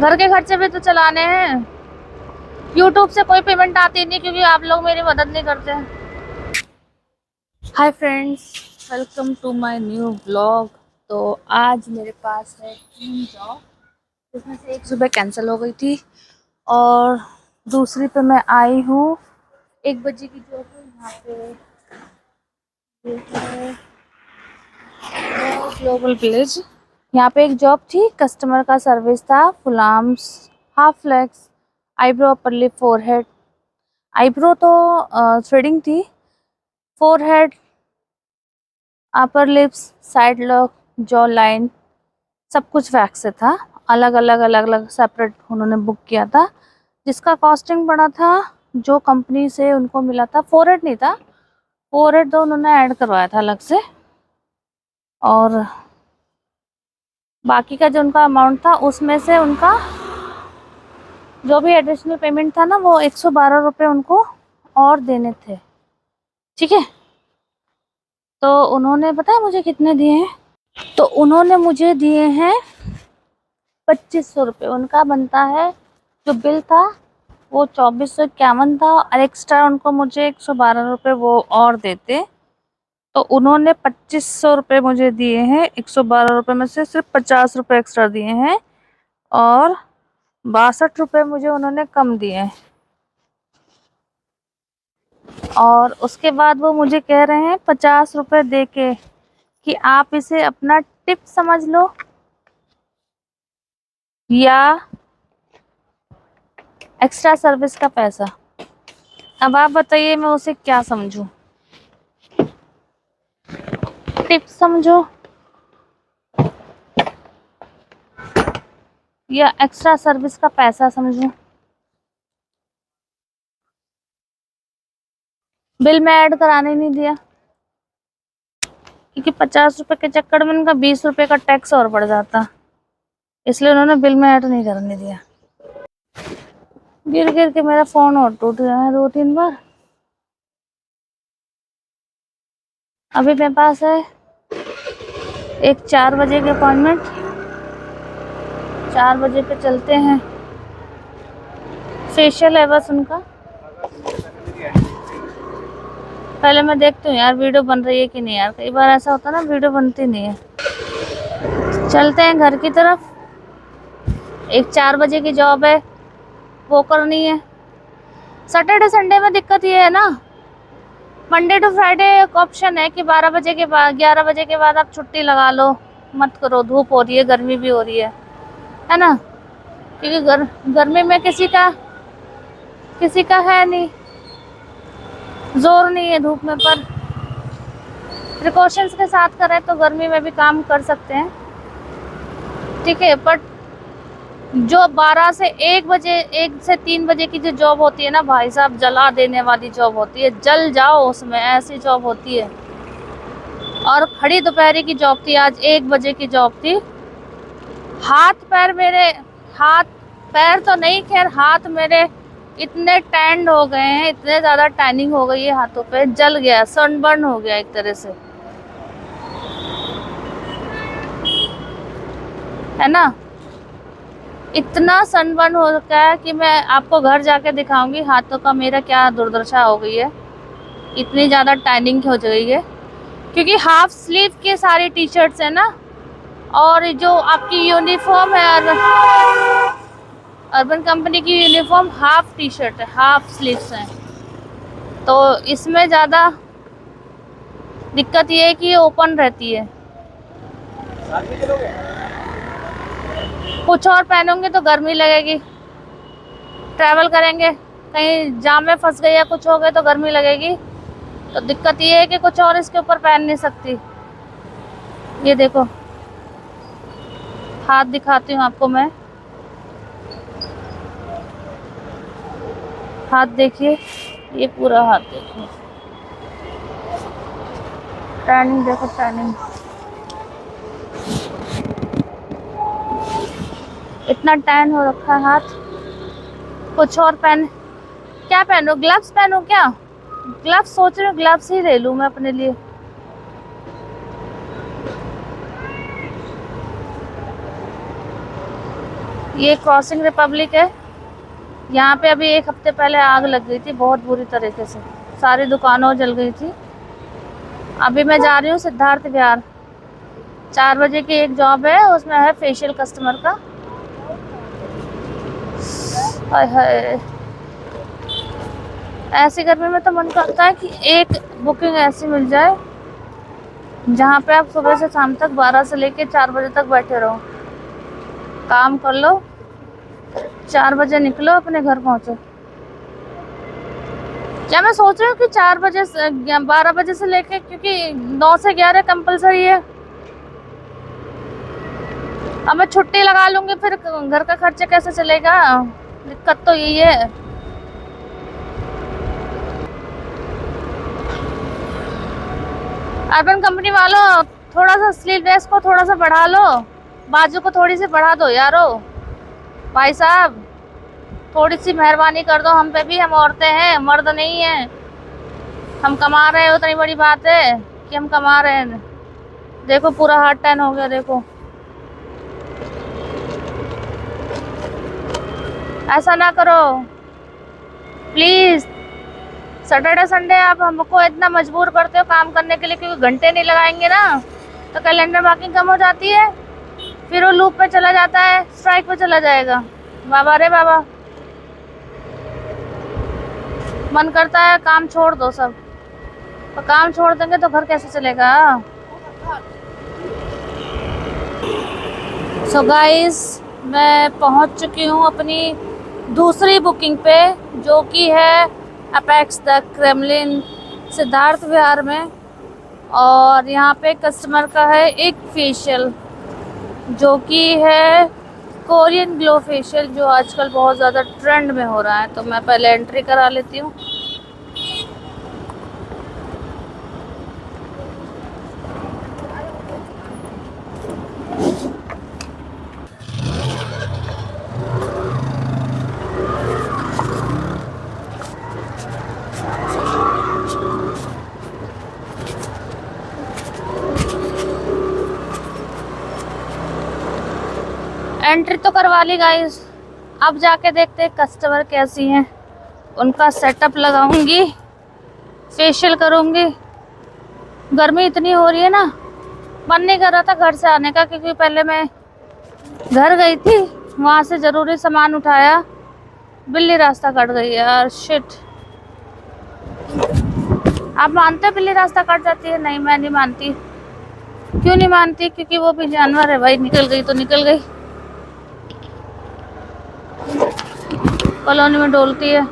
घर के खर्चे भी तो चलाने हैं। यूट्यूब से कोई पेमेंट आती नहीं क्योंकि आप लोग मेरी मदद नहीं करते। Hi friends, welcome to my new blog. तो आज मेरे पास है 3 जॉब, जिसमें से एक सुबह कैंसिल हो गई थी और दूसरी पे मैं आई हूँ। 1 बजे की जॉब है। यहाँ पे ग्लोबल विलेज, यहाँ पे एक जॉब थी, कस्टमर का सर्विस था। Full arms, half flex, eyebrow, upper lip, forehead. Eyebrow तो थ्रेडिंग थी। Forehead, upper lips, side lock, jaw line, सब कुछ वैक्स से था। अलग अलग सेपरेट उन्होंने बुक किया था, जिसका कॉस्टिंग पड़ा था, जो कंपनी से उनको मिला था। फोरहेड नहीं था, फोरहेड तो उन्होंने ऐड करवाया था अलग से, और बाकी का जो उनका अमाउंट था उसमें से उनका जो भी एडिशनल पेमेंट था ना, वो 112 रुपये उनको और देने थे। ठीक है, तो उन्होंने पता है मुझे कितने दिए हैं? तो उन्होंने मुझे दिए हैं 2500 रुपये। उनका बनता है, जो बिल था वो 2451 था, और एक्स्ट्रा उनको मुझे 112 रुपये वो और देते। तो उन्होंने 2500 रुपये मुझे दिए हैं। 112 रुपये में से सिर्फ 50 रुपये एक्स्ट्रा दिए हैं, और 62 रुपये मुझे उन्होंने कम दिए हैं। और उसके बाद वो मुझे कह रहे हैं 50 रुपये दे के कि आप इसे अपना टिप समझ लो, या एक्स्ट्रा सर्विस का पैसा। अब आप बताइए मैं उसे क्या समझूं? टिप समझो या एक्स्ट्रा सर्विस का पैसा समझूं? बिल में ऐड कराने नहीं दिया, क्योंकि 50 रुपए के चक्कर में उनका 20 रुपए का टैक्स और बढ़ जाता, इसलिए उन्होंने बिल में ऐड नहीं करने दिया। गिर गिर के मेरा फोन और टूट गया है 2-3 बार। अभी मेरे पास है एक 4 बजे के अपॉइंटमेंट। 4 बजे पे चलते हैं। फेशियल है बस उनका। पहले मैं देखती हूँ यार वीडियो बन रही है कि नहीं। यार कई बार ऐसा होता है ना, वीडियो बनती नहीं है। चलते हैं घर की तरफ। एक 4 बजे की जॉब है, वो करनी है। सैटरडे संडे में दिक्कत ये है ना, मंडे टू फ्राइडे एक ऑप्शन है कि 12 बजे के बाद, 11 बजे के बाद आप छुट्टी लगा लो, मत करो, धूप हो रही है, गर्मी भी हो रही है ना। क्योंकि गर्मी में किसी का है नहीं, जोर नहीं है धूप में। पर प्रिकॉशंस के साथ करें तो गर्मी में भी काम कर सकते हैं। ठीक है, बट जो 12 से 1 बजे, 1 से 3 बजे की जो जॉब होती है ना भाई साहब, जला देने वाली जॉब होती है। जल जाओ उसमें, ऐसी जॉब होती है। और खड़ी दोपहरी की जॉब थी, आज 1 बजे की जॉब थी। हाथ पैर मेरे, हाथ पैर तो नहीं, खैर हाथ मेरे इतने टैंड हो गए हैं, इतने ज्यादा टैनिंग हो गई है हाथों पे, जल गया, सनबर्न हो गया एक तरह से, है ना। इतना सनबर्न हो रखा है कि मैं आपको घर जाके दिखाऊंगी हाथों का मेरा क्या दुर्दशा हो गई है। इतनी ज्यादा टैनिंग हो गई है, क्योंकि हाफ स्लीव के सारी टी शर्ट्स है ना, और जो आपकी यूनिफॉर्म है अर्बन कंपनी की यूनिफॉर्म हाफ टी शर्ट है, हाफ स्लीव्स है। तो इसमें ज़्यादा दिक्कत ये है कि ये ओपन रहती है। कुछ और पहनोगे तो गर्मी लगेगी, ट्रैवल करेंगे, कहीं जाम में फंस गए या कुछ हो गए तो गर्मी लगेगी। तो दिक्कत ये है कि कुछ और इसके ऊपर पहन नहीं सकती। ये देखो, हाथ दिखाती हूँ आपको मैं। हाथ देखिए, ये पूरा हाथ देखिए, टैनिंग देखो, टैनिंग। इतना टैन हो रखा है हाथ। कुछ और पहन, क्या पहनूं? ग्लव्स पहनूं क्या? ग्लव्स सोच रही हूँ, ग्लव्स ही ले लूं मैं अपने लिए। ये क्रॉसिंग रिपब्लिक है। यहाँ पे अभी 1 हफ्ते पहले आग लग गई थी बहुत बुरी तरीके से, सारी दुकानों जल गई थी। अभी मैं जा रही हूँ सिद्धार्थ विहार। 4 बजे की एक जॉब है, उसमें है फेशियल कस्टमर का। हाय हाय, ऐसी गर्मी में तो मन करता है कि एक बुकिंग ऐसी मिल जाए जहाँ पे आप सुबह से शाम तक 12 से लेके 4 बजे तक बैठे रहो, काम कर लो, 4 बजे निकलो, अपने घर पहुंचो। क्या मैं सोच रही हूँ कि 4 बजे से 12 बजे से लेके, क्योंकि 9 से 11 कंपलसरी है। अब मैं छुट्टी लगा लूंगी, फिर घर का खर्चा कैसे चलेगा? दिक्कत तो यही है। अर्बन कंपनी वालों, थोड़ा सा स्लीव ड्रेस को थोड़ा सा बढ़ा लो, बाजू को थोड़ी सी बढ़ा दो यारो। भाई साहब, थोड़ी सी मेहरबानी कर दो हम पे भी, हम औरतें हैं, मर्द नहीं हैं। हम कमा रहे हैं, उतनी बड़ी बात है कि हम कमा रहे हैं। देखो पूरा हाथ टैन हो गया, देखो। ऐसा ना करो प्लीज। सैटरडे संडे आप हमको इतना मजबूर करते हो काम करने के लिए, क्योंकि घंटे नहीं लगाएंगे ना तो कैलेंडर मार्किंग कम हो जाती है, फिर वो लूप पे चला जाता है, स्ट्राइक पे चला जाएगा। बाबा रे बाबा, मन करता है काम छोड़ दो सब, तो काम छोड़ देंगे तो घर कैसे चलेगा? सो गाइस, मैं पहुंच चुकी हूं अपनी दूसरी बुकिंग पे, जो कि है अपेक्स द क्रेमलिन सिद्धार्थ विहार में। और यहाँ पे कस्टमर का है एक फेशियल, जो कि है कोरियन ग्लो फेशियल, जो आजकल बहुत ज़्यादा ट्रेंड में हो रहा है। तो मैं पहले एंट्री करा लेती हूँ। एंट्री तो करवा ली गाइस, अब जाके देखते हैं कस्टमर कैसी हैं। उनका सेटअप लगाऊंगी, फेशियल करूंगी। गर्मी इतनी हो रही है ना, मन नहीं कर रहा था घर से आने का, क्योंकि पहले मैं घर गई थी, वहां से जरूरी सामान उठाया, बिल्ली रास्ता कट गई यार, शिट। आप मानते हो बिल्ली रास्ता कट जाती है? नहीं, मैं नहीं मानती। क्यों नहीं मानती? क्योंकि वो भी जानवर है भाई, निकल गई तो निकल गई, कॉलोनी में डोलती है।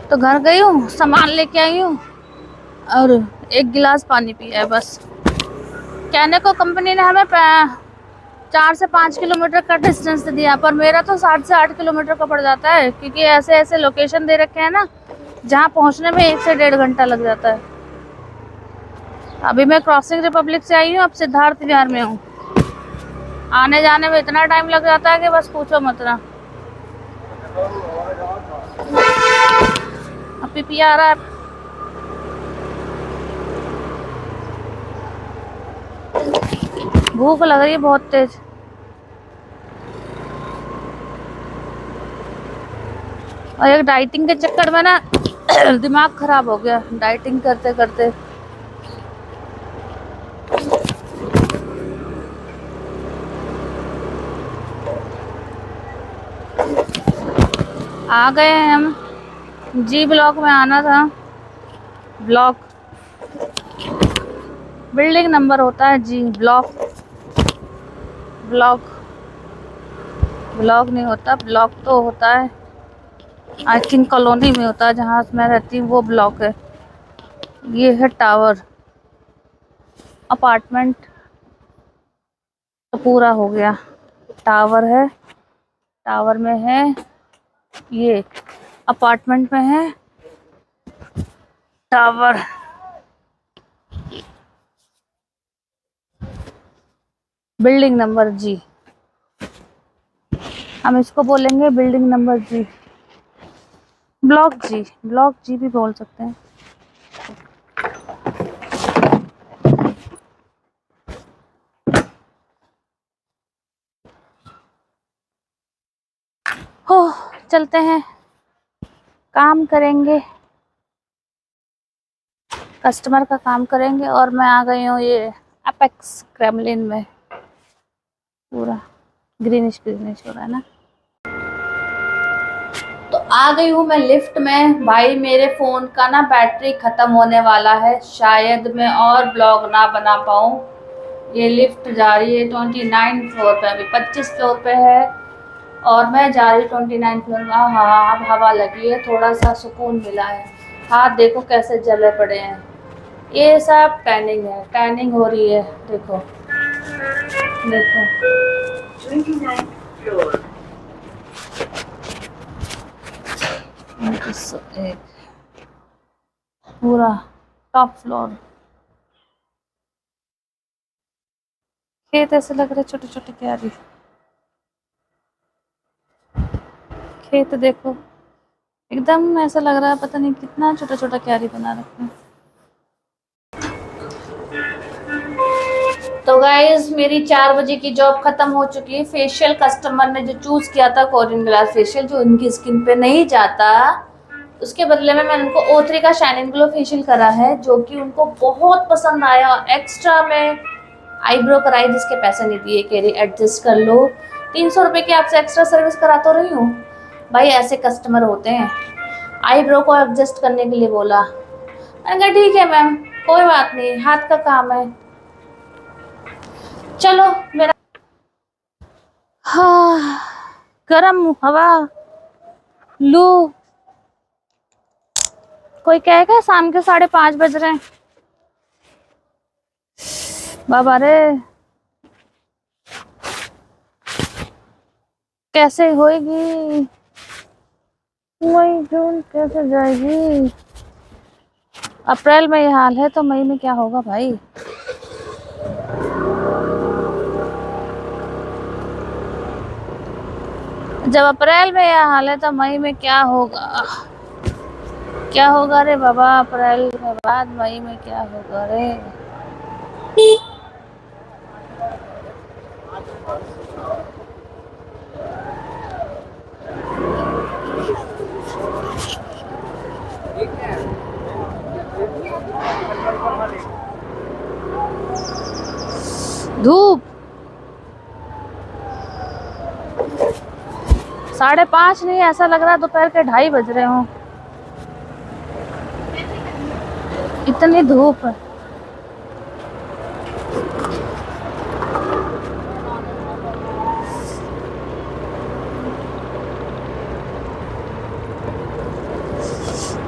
तो घर गई हूँ, सामान लेके आई हूँ और 1 गिलास पानी पिया है बस। कहने को कंपनी ने हमें 4 से 5 किलोमीटर का डिस्टेंस दिया, पर मेरा तो 7 से 8 किलोमीटर का पड़ जाता है, क्योंकि ऐसे ऐसे लोकेशन दे रखे हैं ना जहाँ पहुँचने में 1 से 1.5 घंटा लग जाता है। अभी मैं क्रॉसिंग रिपब्लिक से आई हूँ, अब सिद्धार्थ विहार में हूँ। आने जाने में इतना टाइम लग जाता है कि बस पूछो मत ना। अब पीपी आ रहा है। भूख लग रही है बहुत तेज। और एक डाइटिंग के चक्कर में ना दिमाग खराब हो गया डाइटिंग करते करते। आ गए हैं हम, जी ब्लॉक में आना था। ब्लॉक बिल्डिंग नंबर होता है जी, ब्लॉक ब्लॉक ब्लॉक नहीं होता, ब्लॉक तो होता है आई थिंक कॉलोनी में होता है, जहाँ मैं रहती हूँ वो ब्लॉक है। ये है टावर अपार्टमेंट, तो पूरा हो गया। टावर है, टावर में है, ये अपार्टमेंट में है टावर। बिल्डिंग नंबर जी, हम इसको बोलेंगे बिल्डिंग नंबर जी, ब्लॉक जी भी बोल सकते हैं। देखो चलते हैं, काम करेंगे, कस्टमर का काम करेंगे। और मैं आ गई हूँ ये अपेक्स क्रेमलिन में, पूरा ग्रीनिश ग्रीनिश हो रहा है ना। तो आ गई हूँ मैं लिफ्ट में। भाई मेरे फोन का ना बैटरी खत्म होने वाला है, शायद मैं और ब्लॉग ना बना पाऊँ। ये लिफ्ट जा रही है 29 फ्लोर पे, अभी 25 फ्लोर पे है और मैं जा रही 29 फ्लोर में। हाँ, अब हवा लगी है, थोड़ा सा सुकून मिला है। हाथ देखो कैसे जले पड़े हैं, ये सब टैनिंग है, टैनिंग हो रही है। देखो देखो 29 फ्लोर, पूरा टॉप फ्लोर। खेत ऐसे लग रहे छोटे छोटे क्यारी, खेत देखो एकदम ऐसा लग रहा है पता नहीं कितना छोटा छोटा क्यारी बना रखा है। तो गाइस मेरी 4 बजे की जॉब खत्म हो चुकी है। फेशियल कस्टमर ने जो चूज किया था कोरियन ग्लास फेशियल, जो उनकी स्किन पे नहीं जाता, उसके बदले में मैंने उनको O3 का शाइनिंग ग्लो फेशियल करा है, जो कि उनको बहुत पसंद आया। और एक्स्ट्रा में आईब्रो कराई जिसके पैसे नहीं दिए, कह रही एडजस्ट कर लो, 300 रुपए की आपसे एक्स्ट्रा सर्विस करा तो रही हूँ। भाई ऐसे कस्टमर होते हैं, आईब्रो को एडजस्ट करने के लिए बोला। मैंने कहा ठीक है मैम, कोई बात नहीं, हाथ का काम है, चलो। मेरा हाँ, गरम हवा, लू, कोई कहेगा शाम के 5:30 बज रहे हैं। बाबा रे, कैसे होएगी, मई जून कैसे जाएगी। अप्रैल में ये हाल है तो मई में क्या होगा भाई। जब अप्रैल में यह हाल है तो मई में क्या होगा, क्या होगा रे बाबा। अप्रैल के बाद मई में क्या होगा रे। धूप 5:30 नहीं, ऐसा लग रहा है दोपहर के 2:30 बज रहे हों, इतनी धूप है।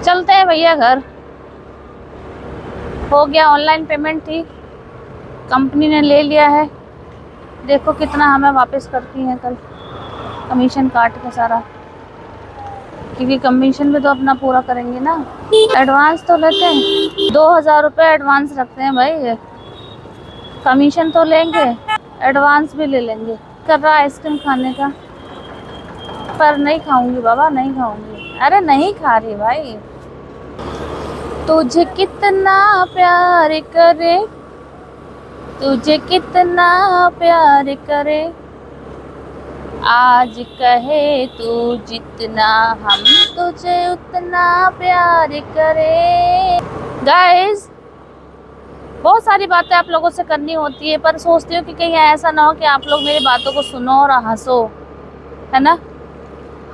चलते हैं भैया घर। हो गया, ऑनलाइन पेमेंट थी, कंपनी ने ले लिया है। देखो कितना हमें वापस करती हैं कल, कमीशन काट के सारा, क्योंकि कमीशन में तो अपना पूरा करेंगे ना। एडवांस तो लेते हैं, 2000 रुपये एडवांस रखते हैं भाई, कमीशन तो लेंगे, एडवांस भी ले लेंगे। कर रहा आइसक्रीम खाने का, पर नहीं खाऊंगी बाबा, नहीं खाऊंगी। अरे नहीं खा रही भाई। तुझे कितना प्यार करे, तुझे कितना प्यार करे, आज कहे तू जितना हम तुझे उतना प्यार करे। गाइस बहुत सारी बातें आप लोगों से करनी होती है, पर सोचती हूँ कि कहीं ऐसा ना हो कि आप लोग मेरी बातों को सुनो और हंसो, है ना,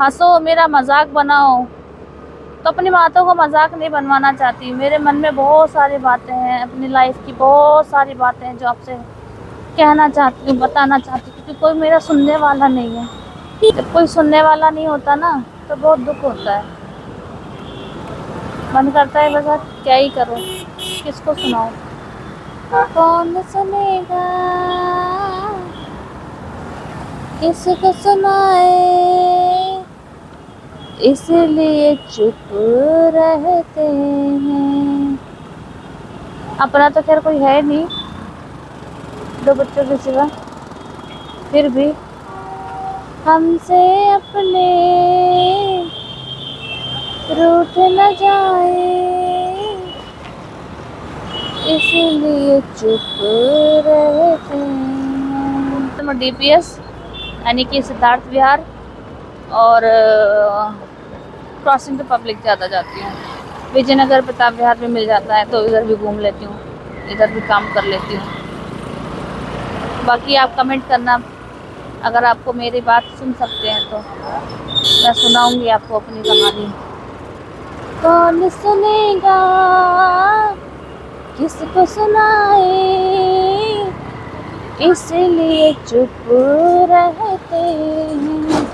हंसो, मेरा मजाक बनाओ। तो अपनी बातों को मजाक नहीं बनवाना चाहती। मेरे मन में बहुत सारी बातें हैं, अपनी लाइफ की बहुत सारी बातें हैं जो आपसे कहना चाहती हूँ, बताना चाहती हूँ, क्योंकि कोई मेरा सुनने वाला नहीं है। जब कोई सुनने वाला नहीं होता ना तो बहुत दुख होता है, मन करता है बस क्या ही करूँ, किसको सुनाऊँ, कौन सुनेगा, किसको सुनाए, इसलिए चुप रहते हैं। अपना तो खैर कोई है नहीं 2 बच्चों के सिवा, फिर भी हमसे अपने रूठ न जाए, इसलिए चुप रहते हैं। DPS यानी कि सिद्धार्थ विहार, और क्रॉसिंग तो पब्लिक ज़्यादा जाती हूँ। विजयनगर प्रताप विहार भी मिल जाता है तो इधर भी घूम लेती हूँ, इधर भी काम कर लेती हूँ। बाकी आप कमेंट करना, अगर आपको मेरी बात सुन सकते हैं तो मैं सुनाऊंगी आपको अपनी कहानी। कौन सुनेगा, किसको सुनाए, इसलिए चुप रहते हैं।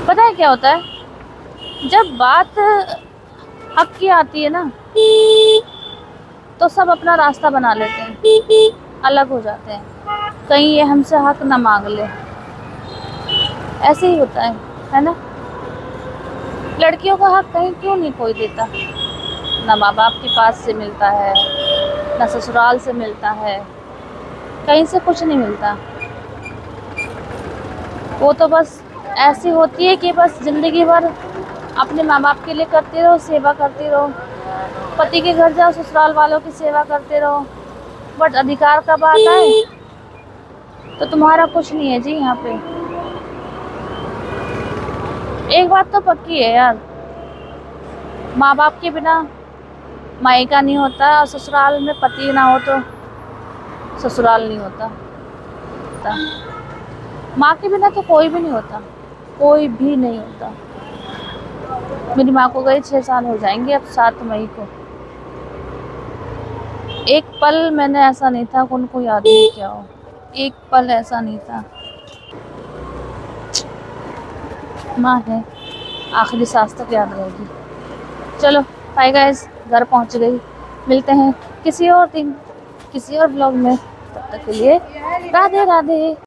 पता है क्या होता है, जब बात हक की आती है ना तो सब अपना रास्ता बना लेते हैं, अलग हो जाते हैं, कहीं ये हमसे हक ना मांग ले। ऐसे ही होता है ना। लड़कियों का हक कहीं क्यों नहीं कोई देता, ना माँ बाप के पास से मिलता है, ना ससुराल से मिलता है, कहीं से कुछ नहीं मिलता। वो तो बस ऐसी होती है कि बस जिंदगी भर अपने माँ बाप के लिए करती रहो, सेवा करती रहो, पति के घर जाओ ससुराल वालों की सेवा करते रहो, बट अधिकार का बात आए तो तुम्हारा कुछ नहीं है जी यहाँ पे। एक बात तो पक्की है यार, माँ बाप के बिना मायका नहीं होता, और ससुराल में पति ना हो तो ससुराल नहीं होता। माँ के बिना तो कोई भी नहीं होता, कोई भी नहीं होता। मेरी माँ को गए 6 साल हो जाएंगे अब 7 मई को। एक पल मैंने ऐसा नहीं था कि उनको याद नहीं किया हो, एक पल ऐसा नहीं था। माँ है, आखिरी सांस तक याद रहेगी। चलो बाय गाइस, घर पहुंच गई। मिलते हैं किसी और दिन, किसी और ब्लॉग में। तब तक के लिए राधे राधे।